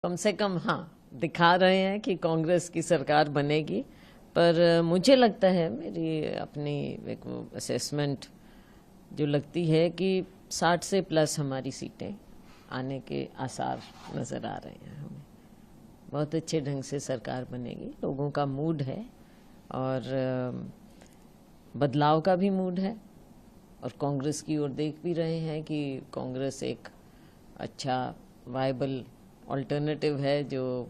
कम से कम हाँ, दिखा रहे हैं कि कांग्रेस की सरकार बनेगी। पर मुझे लगता है, मेरी अपनी एक असेसमेंट जो लगती है कि 60 से प्लस हमारी सीटें आने के आसार नज़र आ रहे हैं हमें। बहुत अच्छे ढंग से सरकार बनेगी, लोगों का मूड है और बदलाव का भी मूड है। और कांग्रेस की ओर देख भी रहे हैं कि कांग्रेस एक अच्छा वायबल अल्टरनेटिव है, जो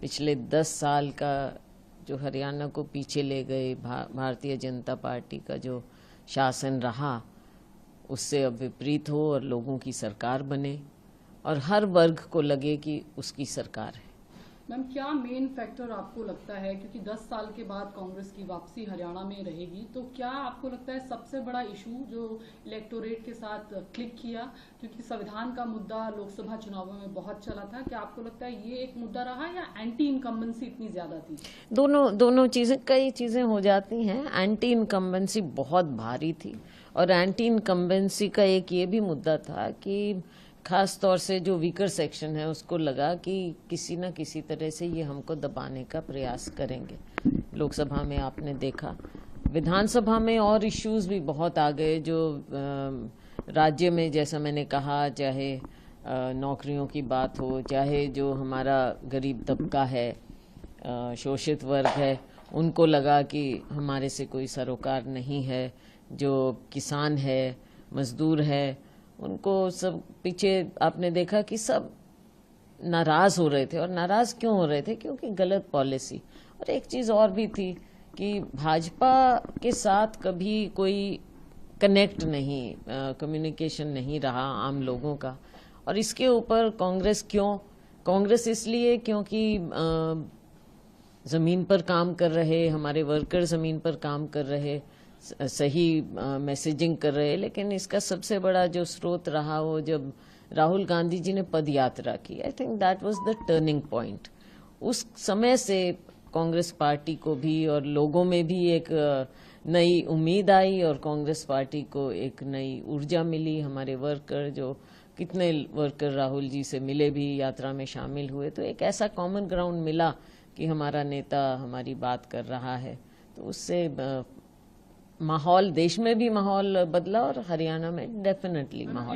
पिछले 10 साल का जो हरियाणा को पीछे ले गए भारतीय जनता पार्टी का जो शासन रहा, उससे अब विपरीत हो और लोगों की सरकार बने और हर वर्ग को लगे कि उसकी सरकार है। मैम, क्या मेन फैक्टर आपको लगता है, क्योंकि 10 साल के बाद कांग्रेस की वापसी हरियाणा में रहेगी, तो क्या आपको लगता है सबसे बड़ा इशू जो इलेक्टोरेट के साथ क्लिक किया, क्योंकि संविधान का मुद्दा लोकसभा चुनावों में बहुत चला था, क्या आपको लगता है ये एक मुद्दा रहा या एंटी इनकम्बेंसी इतनी ज्यादा थी? दोनों चीजें, कई चीजें हो जाती हैं। एंटी इनकम्बेंसी बहुत भारी थी और एंटी इनकम्बेंसी का एक ये भी मुद्दा था कि खास तौर से जो वीकर सेक्शन है उसको लगा कि किसी न किसी तरह से ये हमको दबाने का प्रयास करेंगे। लोकसभा में आपने देखा, विधानसभा में और इश्यूज भी बहुत आ गए जो राज्य में, जैसा मैंने कहा, चाहे नौकरियों की बात हो, चाहे जो हमारा गरीब तबका है, शोषित वर्ग है, उनको लगा कि हमारे से कोई सरोकार नहीं है। जो किसान है, मजदूर है, उनको सब पीछे आपने देखा कि सब नाराज हो रहे थे। और नाराज क्यों हो रहे थे? क्योंकि गलत पॉलिसी। और एक चीज और भी थी कि भाजपा के साथ कभी कोई कनेक्ट नहीं, कम्युनिकेशन नहीं रहा आम लोगों का। और इसके ऊपर कांग्रेस क्यों? कांग्रेस इसलिए क्योंकि ज़मीन पर काम कर रहे, हमारे वर्कर ज़मीन पर काम कर रहे, सही मैसेजिंग कर रहे। लेकिन इसका सबसे बड़ा जो स्रोत रहा वो जब राहुल गांधी जी ने पद यात्रा की, I think that was the turning point. उस समय से कांग्रेस पार्टी को भी और लोगों में भी एक नई उम्मीद आई और कांग्रेस पार्टी को एक नई ऊर्जा मिली। हमारे वर्कर, जो कितने वर्कर राहुल जी से मिले भी, यात्रा में शामिल हुए, तो एक ऐसा कॉमन ग्राउंड मिला कि हमारा नेता हमारी बात कर रहा है। तो उससे माहौल, देश में भी माहौल बदला और हरियाणा में डेफिनेटली माहौल